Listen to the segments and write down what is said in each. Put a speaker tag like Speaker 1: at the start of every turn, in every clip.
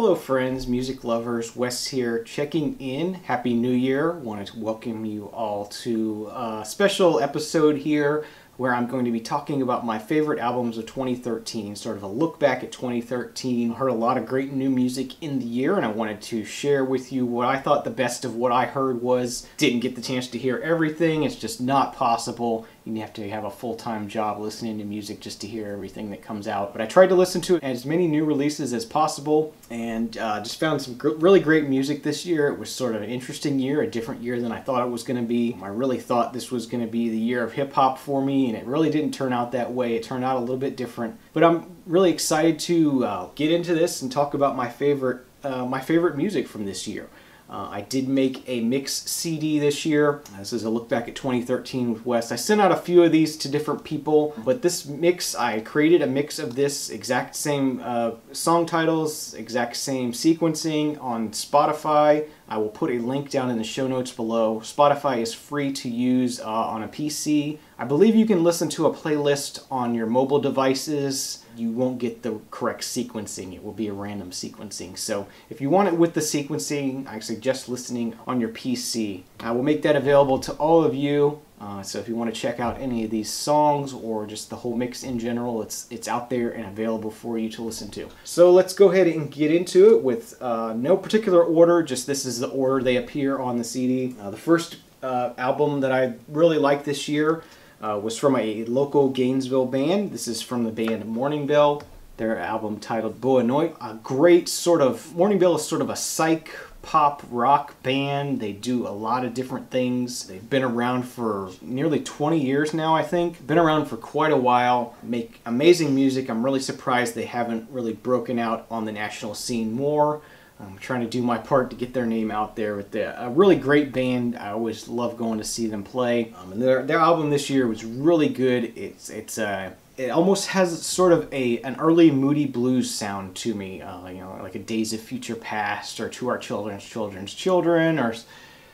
Speaker 1: Hello friends, music lovers, Wes here checking in. Happy New Year. Wanted to welcome you all to a special episode here where I'm going to be talking about my favorite albums of 2013, sort of a look back at 2013. Heard a lot of great new music in the year and I wanted to share with you what I thought the best of what I heard was. Didn't get the chance to hear everything, it's just not possible. You have to have a full-time job listening to music just to hear everything that comes out. But I tried to listen to as many new releases as possible and just found some really great music this year. It was sort of an interesting year, a different year than I thought it was going to be. I really thought this was going to be the year of hip-hop for me, and it really didn't turn out that way. It turned out a little bit different. But I'm really excited to get into this and talk about my favorite music from this year. I did make a mix CD this year. This is a look back at 2013 with Wes. I sent out a few of these to different people, but this mix, I created a mix of this exact same song titles, exact same sequencing on Spotify. I will put a link down in the show notes below. Spotify is free to use on a PC. I believe you can listen to a playlist on your mobile devices. You won't get the correct sequencing. It will be a random sequencing. So if you want it with the sequencing, I suggest listening on your PC. I will make that available to all of you. So if you want to check out any of these songs or just the whole mix in general, it's out there and available for you to listen to. So let's go ahead and get into it with no particular order, just this is the order they appear on the CD. The first album that I really liked this year was from a local Gainesville band. This is from the band Morning Bell. Their album titled Boa Noite. A great sort of, Morning Bell is sort of a psych pop rock band. They do a lot of different things. They've been around for nearly 20 years now, I think. Been around for quite a while. Make amazing music. I'm really surprised they haven't really broken out on the national scene more. I'm trying to do my part to get their name out there with a really great band. I always love going to see them play. And their album this year was really good. It almost has sort of an early Moody Blues sound to me, you know, like a Days of Future Past or To Our Children's Children's Children or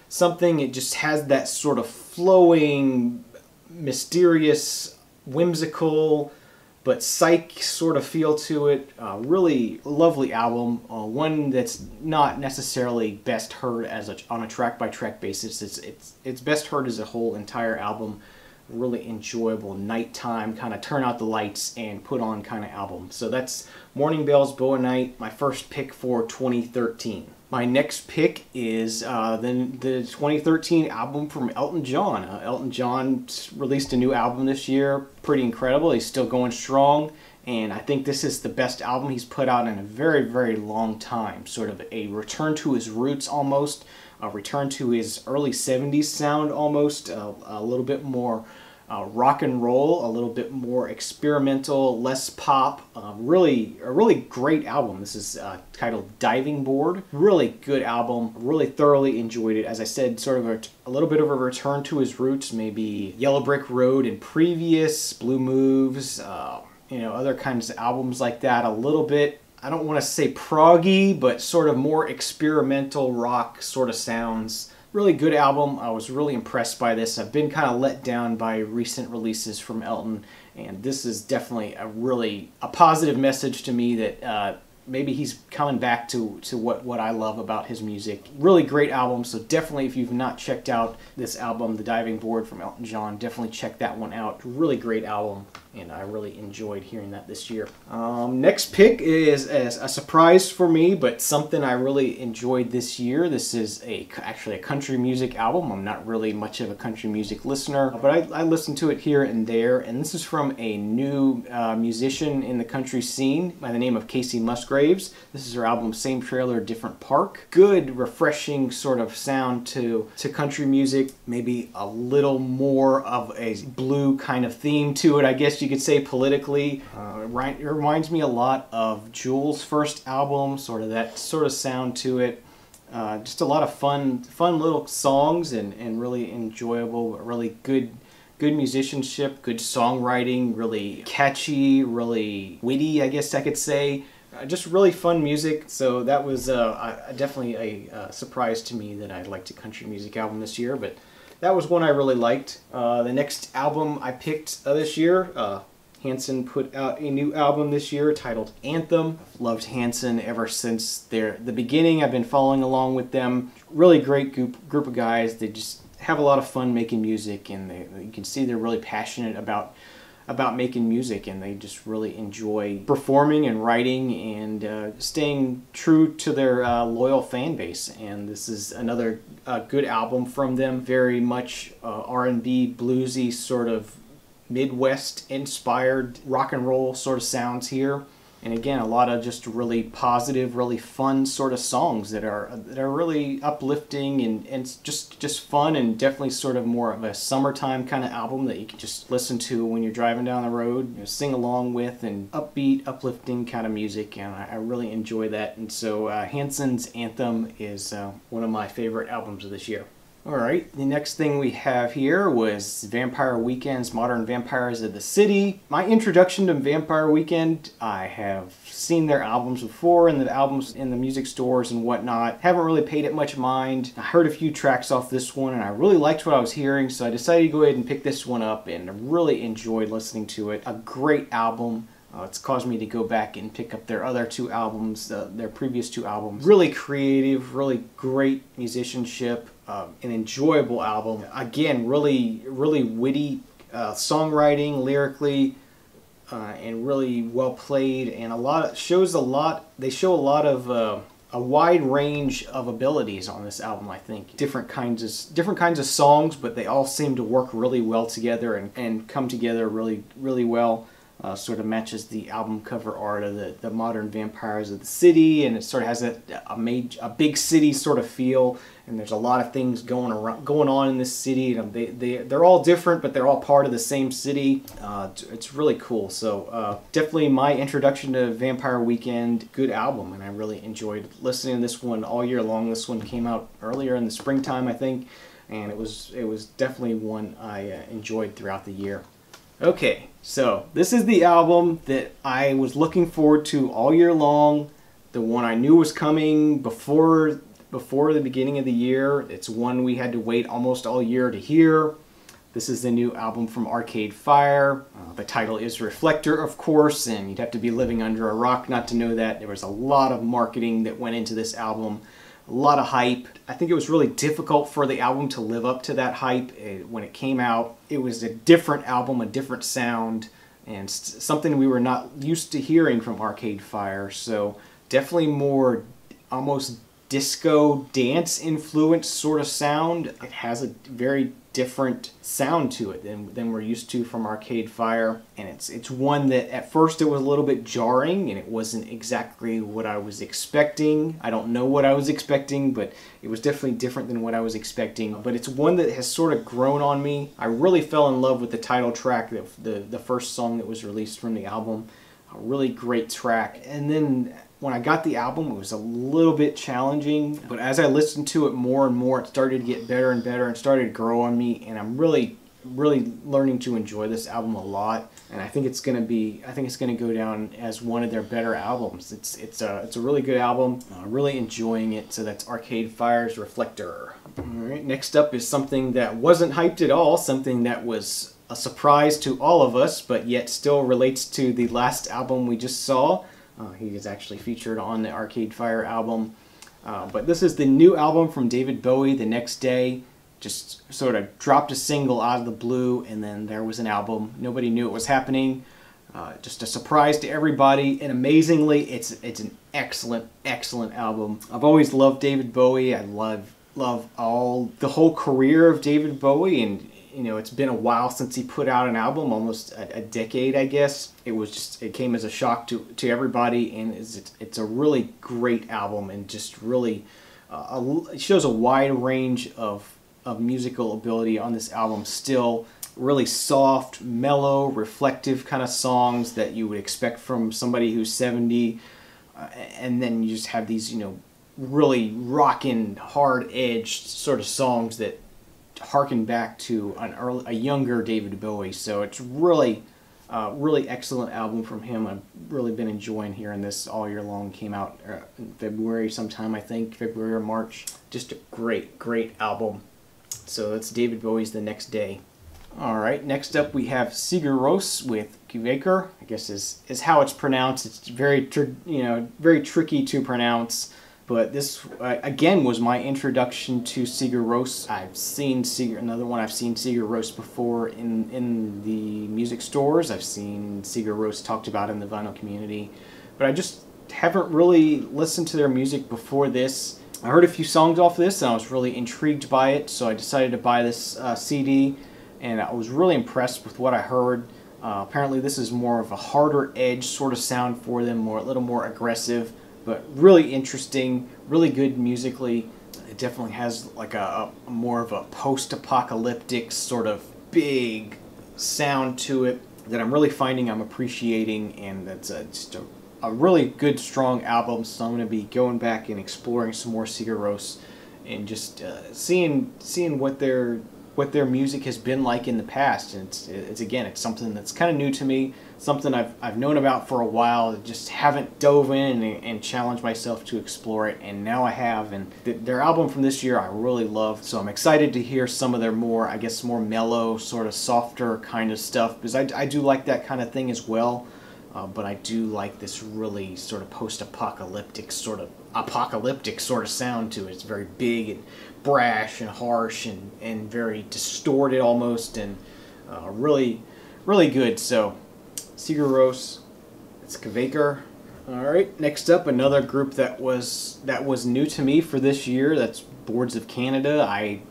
Speaker 1: something. It just has that sort of flowing, mysterious, whimsical, but psych sort of feel to it. Really lovely album. One that's not necessarily best heard as on a track-by-track basis. It's best heard as a whole entire album. Really enjoyable nighttime, kind of turn out the lights and put on kind of album. So that's Morning Bell's Boa Night, my first pick for 2013. My next pick is the 2013 album from Elton John. Elton John released a new album this year, pretty incredible. He's still going strong, and I think this is the best album he's put out in a very, very long time. Sort of a return to his roots almost, a return to his early 70s sound almost, a little bit more rock and roll, a little bit more experimental, less pop. A really great album. This is titled Diving Board. Really good album. Really thoroughly enjoyed it. As I said, sort of a little bit of a return to his roots. Maybe Yellow Brick Road and previous, Blue Moves, you know, other kinds of albums like that. A little bit, I don't want to say proggy, but sort of more experimental rock sort of sounds. Really good album. I was really impressed by this. I've been kind of let down by recent releases from Elton, and this is definitely a positive message to me that maybe he's coming back to what I love about his music. Really great album, so definitely if you've not checked out this album, The Diving Board from Elton John, definitely check that one out. Really great album, and I really enjoyed hearing that this year. Next pick is a surprise for me, but something I really enjoyed this year. This is actually a country music album. I'm not really much of a country music listener, but I listen to it here and there, and this is from a new musician in the country scene by the name of Casey Musgraves. This is her album Same Trailer, Different Park. Good, refreshing sort of sound to country music. Maybe a little more of a blue kind of theme to it, I guess you could say politically. It reminds me a lot of Jewel's first album, sort of that sort of sound to it. Just a lot of fun little songs and really enjoyable, really good musicianship, good songwriting, really catchy, really witty, I guess I could say. Just really fun music, so that was definitely a surprise to me that I liked a country music album this year, but that was one I really liked. The next album I picked this year, Hanson put out a new album this year titled Anthem. I've loved Hanson ever since the beginning. I've been following along with them. Really great group of guys. They just have a lot of fun making music, and you can see they're really passionate about making music, and they just really enjoy performing and writing and staying true to their loyal fan base. And this is another good album from them. Very much R&B, bluesy, sort of Midwest inspired rock and roll sort of sounds here. And again, a lot of just really positive, really fun sort of songs that are really uplifting and just fun, and definitely sort of more of a summertime kind of album that you can just listen to when you're driving down the road, you know, sing along with, and upbeat, uplifting kind of music. And I really enjoy that. And so Hanson's Anthem is one of my favorite albums of this year. Alright, the next thing we have here was Vampire Weekend's Modern Vampires of the City. My introduction to Vampire Weekend, I have seen their albums before, and the albums in the music stores and whatnot. Haven't really paid it much mind. I heard a few tracks off this one, and I really liked what I was hearing, so I decided to go ahead and pick this one up, and I really enjoyed listening to it. A great album. It's caused me to go back and pick up their other two albums, their previous two albums. Really creative, really great musicianship, an enjoyable album. Again, really witty songwriting, lyrically, and really well played, and they show a lot of a wide range of abilities on this album. I think different kinds of songs, but they all seem to work really well together and come together really well. Sort of matches the album cover art of the Modern Vampires of the City, and it sort of has a big city sort of feel, and there's a lot of things going on in this city. And they're all different, but they're all part of the same city. It's really cool. So definitely my introduction to Vampire Weekend. Good album, and I really enjoyed listening to this one all year long. This one came out earlier in the springtime, I think, and it was definitely one I enjoyed throughout the year. Okay, so this is the album that I was looking forward to all year long. The one I knew was coming before the beginning of the year. It's one we had to wait almost all year to hear. This is the new album from Arcade Fire. The title is Reflector, of course, and you'd have to be living under a rock not to know that. There was a lot of marketing that went into this album. A lot of hype. I think it was really difficult for the album to live up to that hype when it came out. It was a different album, a different sound, and something we were not used to hearing from Arcade Fire. So definitely more almost disco dance influence sort of sound. It has a very different sound to it than we're used to from Arcade Fire, and it's one that at first it was a little bit jarring, and it wasn't exactly what I was expecting. I don't know what I was expecting, but it was definitely different than what I was expecting. But it's one that has sort of grown on me. I really fell in love with the title track, the first song that was released from the album. A really great track. And then when I got the album, it was a little bit challenging, but as I listened to it more and more, it started to get better and better and started to grow on me, and I'm really learning to enjoy this album a lot, and I think it's going to go down as one of their better albums. It's a really good album. Really enjoying it. So that's Arcade Fire's Reflector. All right, next up is something that wasn't hyped at all, something that was a surprise to all of us, but yet still relates to the last album we just saw. He is actually featured on the Arcade Fire album. But this is the new album from David Bowie, The Next Day. Just sort of dropped a single out of the blue, and then there was an album. Nobody knew it was happening. Just a surprise to everybody, and amazingly, it's an excellent album. I've always loved David Bowie. I love the whole career of David Bowie, and you know, it's been a while since he put out an album, almost a decade, I guess. It came as a shock to everybody, and it's a really great album, and just really it shows a wide range of musical ability on this album. Still really soft, mellow, reflective kind of songs that you would expect from somebody who's 70, and then you just have these, you know, really rockin', hard-edged sort of songs that harken back to a younger David Bowie. So it's really excellent album from him. I've really been enjoying hearing this all year long. Came out in February sometime, I think, February or March. Just a great album. So that's David Bowie's The Next Day. Alright, next up we have SupraWes with Kveker, I guess is how it's pronounced. It's very tricky to pronounce, but this again was my introduction to SupraWes. I've seen SupraWes before in the music stores. I've seen SupraWes talked about in the vinyl community, but I just haven't really listened to their music before this. I heard a few songs off this and I was really intrigued by it, so I decided to buy this CD. And I was really impressed with what I heard. Apparently this is more of a harder edge sort of sound for them, a little more aggressive, but really interesting, really good musically. It definitely has like a more of a post-apocalyptic sort of big sound to it that I'm really finding I'm appreciating, and that's just a really good, strong album. So I'm going to be going back and exploring some more SupraWes and just seeing what their music has been like in the past. And it's something that's kind of new to me, something I've known about for a while, just haven't dove in and challenged myself to explore it, and now I have. And their album from this year I really love, so I'm excited to hear some of their more, I guess, more mellow, sort of softer kind of stuff, because I do like that kind of thing as well. But I do like this really sort of post-apocalyptic sort of sound to it. It's very big and brash and harsh and very distorted almost, and really, really good. So, SupraWes, it's Kveker. Alright, next up, another group that was new to me for this year. That's Boards of Canada.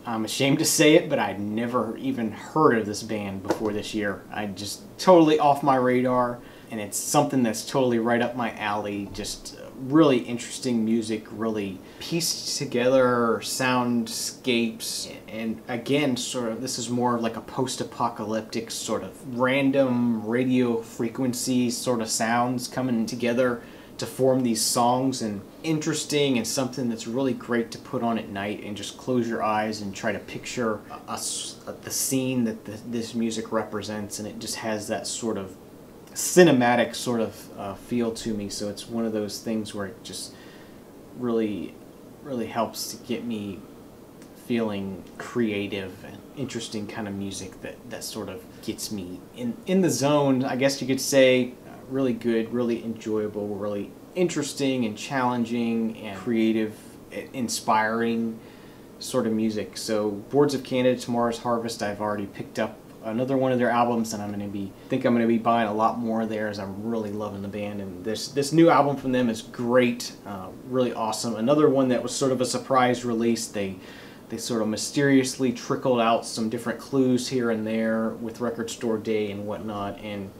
Speaker 1: I'm ashamed to say it, but I'd never even heard of this band before this year. I just totally off my radar. And it's something that's totally right up my alley. Just really interesting music, really pieced together soundscapes, and again, sort of, this is more of like a post-apocalyptic sort of random radio frequency sort of sounds coming together to form these songs, and interesting, and something that's really great to put on at night and just close your eyes and try to picture the scene that this music represents, and it just has that sort of cinematic sort of feel to me. So it's one of those things where it just really helps to get me feeling creative and interesting kind of music that sort of gets me in the zone, I guess you could say. Really good, really enjoyable, really interesting and challenging and creative, inspiring sort of music. So Boards of Canada, Tomorrow's Harvest, I've already picked up another one of their albums, and I think I'm going to be buying a lot more there, as I'm really loving the band. And this new album from them is great, really awesome. Another one that was sort of a surprise release. They sort of mysteriously trickled out some different clues here and there with Record Store Day and whatnot, and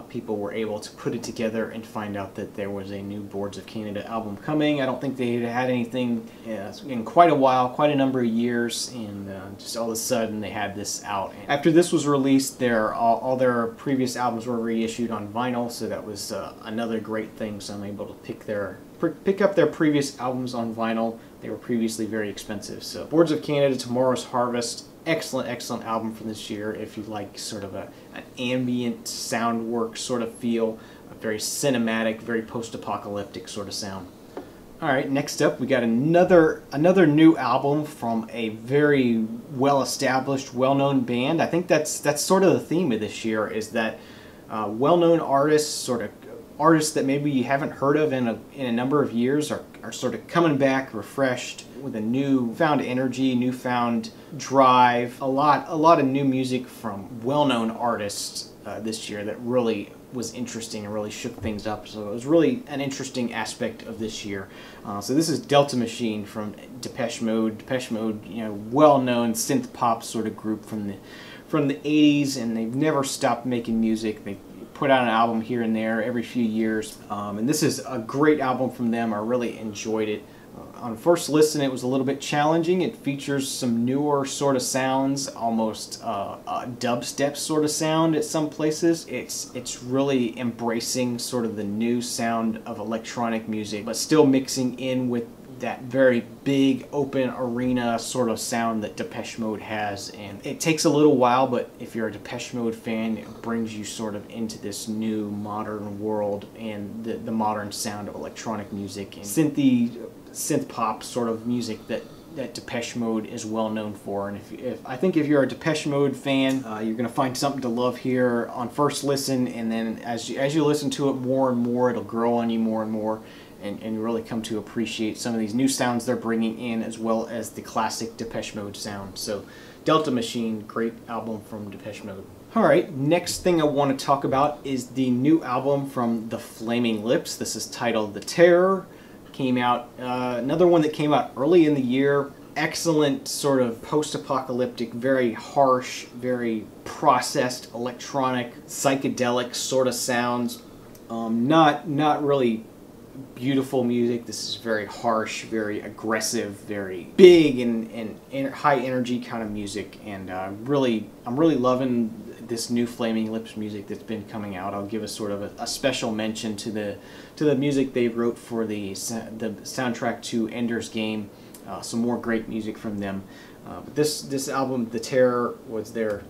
Speaker 1: people were able to put it together and find out that there was a new Boards of Canada album coming. I don't think they had anything in quite a while, quite a number of years, and just all of a sudden they had this out. And after this was released, all their previous albums were reissued on vinyl, so that was another great thing. So I'm able to pick up their previous albums on vinyl. They were previously very expensive. So Boards of Canada, Tomorrow's Harvest, excellent album from this year if you like sort of an ambient sound work sort of feel, a very cinematic, very post-apocalyptic sort of sound. Alright, next up we got another new album from a very well-established, well-known band. I think that's sort of the theme of this year, is that well-known artists, sort of artists that maybe you haven't heard of in a number of years, are sort of coming back refreshed with a newfound energy, newfound drive. A lot of new music from well-known artists this year that really was interesting and really shook things up. So it was really an interesting aspect of this year. So this is Delta Machine from Depeche Mode. Depeche Mode, well-known synth pop sort of group from the 80s, and they've never stopped making music. They put out an album here and there every few years, and this is a great album from them. I really enjoyed it. On first listen, it was a little bit challenging. It features some newer sort of sounds, almost a dubstep sort of sound at some places. It's really embracing sort of the new sound of electronic music, but still mixing in with that very big open arena sort of sound that Depeche Mode has. And it takes a little while, but if you're a Depeche Mode fan, it brings you sort of into this new modern world and the modern sound of electronic music and synth pop sort of music that that Depeche Mode is well known for. And if I think if you're a Depeche Mode fan, you're going to find something to love here on first listen, and then as you listen to it more and more, it'll grow on you more and more, and really come to appreciate some of these new sounds they're bringing in, as well as the classic Depeche Mode sound. So Delta Machine, great album from Depeche Mode. Alright, next thing I want to talk about is the new album from The Flaming Lips. This is titled The Terror. Came out, another one that came out early in the year. Excellent sort of post-apocalyptic, very harsh, very processed, electronic, psychedelic sort of sounds. Not really beautiful music. This is very harsh, very aggressive, very big and high energy kind of music. And I'm really loving this new Flaming Lips music that's been coming out. I'll give a sort of a special mention to the music they wrote for the soundtrack to Ender's Game. Some more great music from them. But this album, The Terror, was their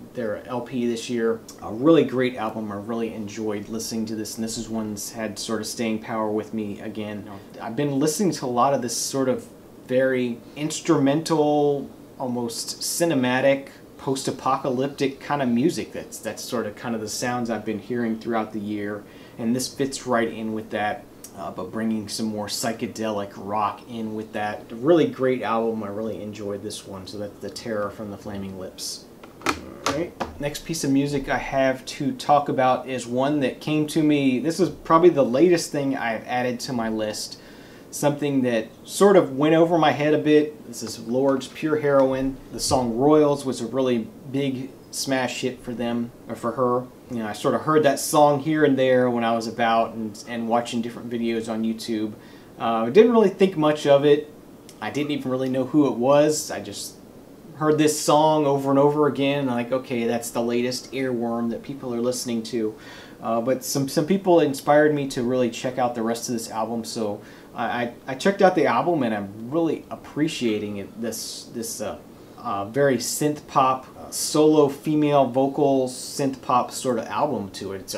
Speaker 1: LP this year. A really great album. I really enjoyed listening to this, and this is one that's had sort of staying power with me again. I've been listening to a lot of this sort of very instrumental, almost cinematic, post-apocalyptic kind of music. That's sort of kind of the sounds I've been hearing throughout the year, and this fits right in with that, but bringing some more psychedelic rock in with that. A really great album. I really enjoyed this one. So that's The Terror from The Flaming Lips. Alright, next piece of music I have to talk about is one that came to me. This is probably the latest thing I've added to my list. Something that sort of went over my head a bit. This is Lorde's Pure Heroine. The song Royals was a really big smash hit for them, or for her. You know, I sort of heard that song here and there when I was about and watching different videos on YouTube. I didn't really think much of it. I didn't even really know who it was. I just heard this song over and over again, and I'm like, okay, that's the latest earworm that people are listening to. But some people inspired me to really check out the rest of this album, so I checked out the album, and I'm really appreciating it. This very synth pop, solo female vocal synth pop sort of album to it.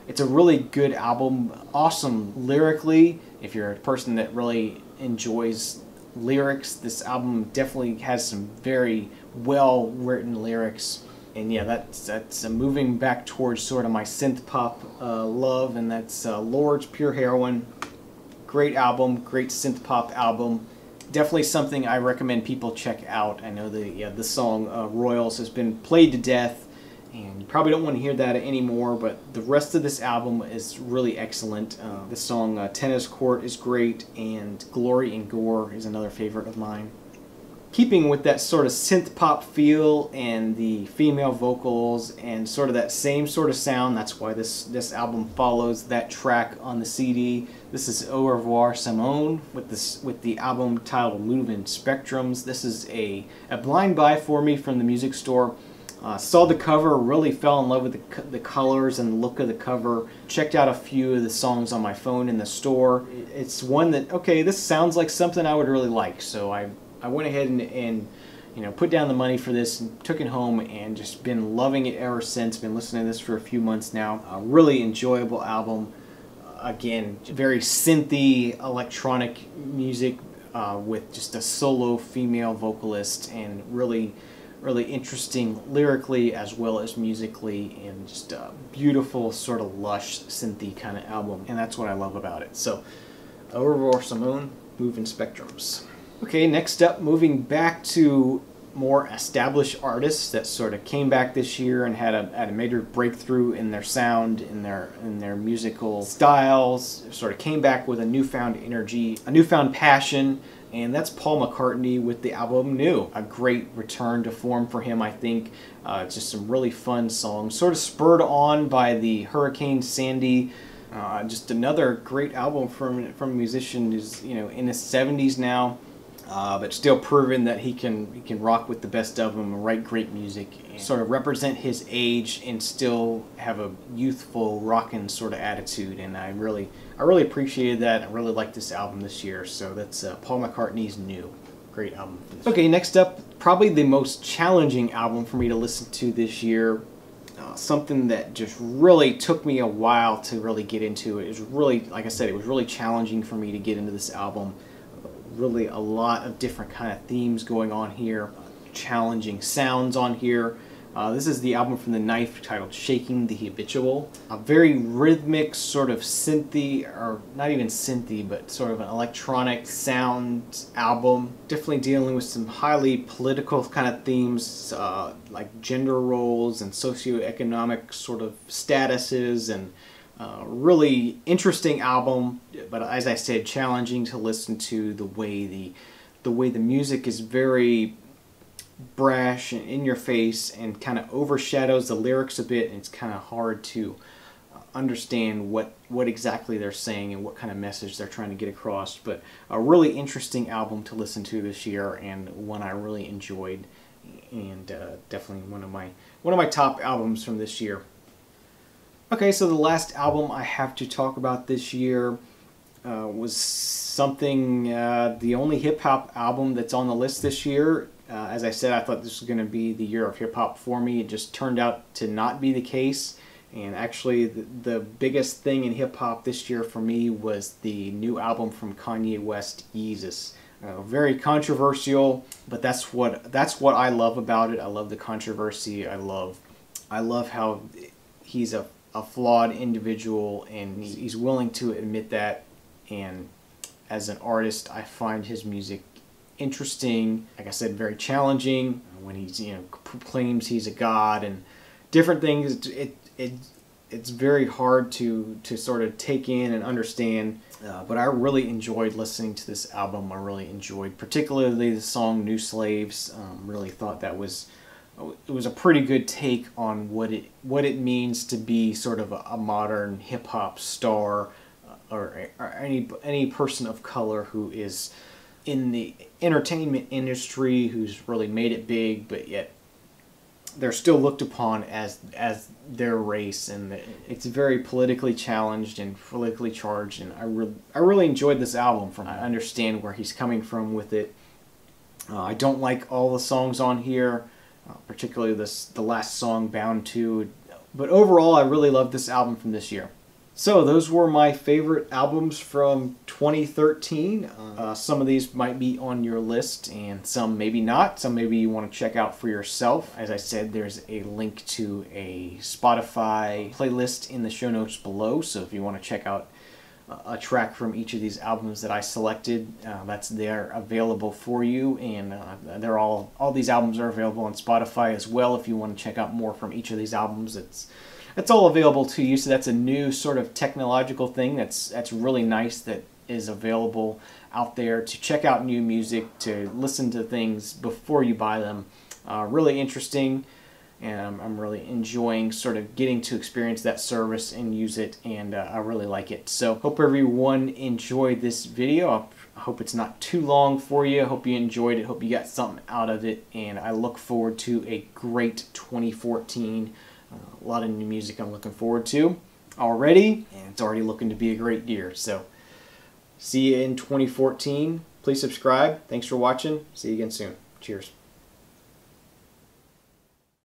Speaker 1: It's a really good album. Awesome lyrically. If you're a person that really enjoys lyrics, this album definitely has some very well written lyrics. And yeah, that's moving back towards sort of my synth pop love, and that's Lorde's Pure Heroine. Great album, great synth pop album. Definitely something I recommend people check out. I know the song Royals has been played to death, and you probably don't want to hear that anymore, but the rest of this album is really excellent. The song Tennis Court is great, and Glory and Gore is another favorite of mine. Keeping with that sort of synth pop feel and the female vocals and sort of that same sort of sound, that's why this album follows that track on the CD. This is Au Revoir Simone with the album titled Moving Spectrums. This is a blind buy for me from the music store. Saw the cover, really fell in love with the colors and the look of the cover. Checked out a few of the songs on my phone in the store. It's one that, okay, this sounds like something I would really like, so I went ahead and you know, put down the money for this and took it home, and just been loving it ever since. Been listening to this for a few months now. A really enjoyable album. Again, very synthy electronic music with just a solo female vocalist, and really interesting lyrically as well as musically, and just a beautiful sort of lush synthy kind of album, and that's what I love about it. So, Au Revoir Simone, Moving Spectrums. Okay, next up, moving back to more established artists that sort of came back this year and had a major breakthrough in their sound, in their musical styles. Sort of came back with a newfound energy, a newfound passion, and that's Paul McCartney with the album New. A great return to form for him, I think. Just some really fun songs, sort of spurred on by the Hurricane Sandy. Just another great album from a musician who's, you know, in his 70s now. But still proven that he can rock with the best of them and write great music, and sort of represent his age and still have a youthful rockin' sort of attitude. And I really appreciated that. I really liked this album this year. So that's Paul McCartney's New. Great album. Okay, next up, probably the most challenging album for me to listen to this year. Something that just really took me a while to really get into. It was really, like I said, it was really challenging for me to get into this album. really a lot of different kind of themes going on here, challenging sounds on here. This is the album from The Knife titled Shaking the Habitual. A very rhythmic, sort of synthy, or not even synthy, but sort of an electronic sound album. Definitely dealing with some highly political kind of themes, like gender roles and socioeconomic sort of statuses, and really interesting album, but as I said, challenging to listen to. The way the music is very brash and in your face and kind of overshadows the lyrics a bit, and it's kind of hard to understand what exactly they're saying and what kind of message they're trying to get across. But a really interesting album to listen to this year, and one I really enjoyed, and definitely one of my top albums from this year. Okay, so the last album I have to talk about this year was something, the only hip-hop album that's on the list this year. As I said, I thought this was going to be the year of hip-hop for me. It just turned out to not be the case. And actually, the biggest thing in hip-hop this year for me was the new album from Kanye West, Yeezus. Very controversial, but that's what I love about it. I love the controversy. I love how he's a flawed individual, and he's willing to admit that. And as an artist, I find his music interesting. Like I said, very challenging. When he's claims he's a god and different things, it's very hard to sort of take in and understand. But I really enjoyed listening to this album. I really enjoyed particularly the song "New Slaves." Really thought it was a pretty good take on what it means to be sort of a modern hip hop star, or any person of color who is in the entertainment industry, who's really made it big, but yet they're still looked upon as their race, and it's very politically challenged and politically charged. And I really enjoyed this album. I understand where he's coming from with it. I don't like all the songs on here, particularly the last song, Bound To, but overall I really love this album from this year. So those were my favorite albums from 2013. Some of these might be on your list, and some maybe not. Some maybe you want to check out for yourself. As I said, there's a link to a Spotify playlist in the show notes below, so if you want to check out a track from each of these albums that I selected, that's there available for you. And they're all these albums are available on Spotify as well. If you want to check out more from each of these albums, it's all available to you. So that's a new sort of technological thing that's really nice, that is available out there to check out new music, to listen to things before you buy them. Really interesting, and I'm really enjoying sort of getting to experience that service and use it, and I really like it. So hope everyone enjoyed this video. I hope it's not too long for you. I hope you enjoyed it. Hope you got something out of it, and I look forward to a great 2014. A lot of new music I'm looking forward to already, and it's already looking to be a great year. So see you in 2014. Please subscribe. Thanks for watching. See you again soon. Cheers.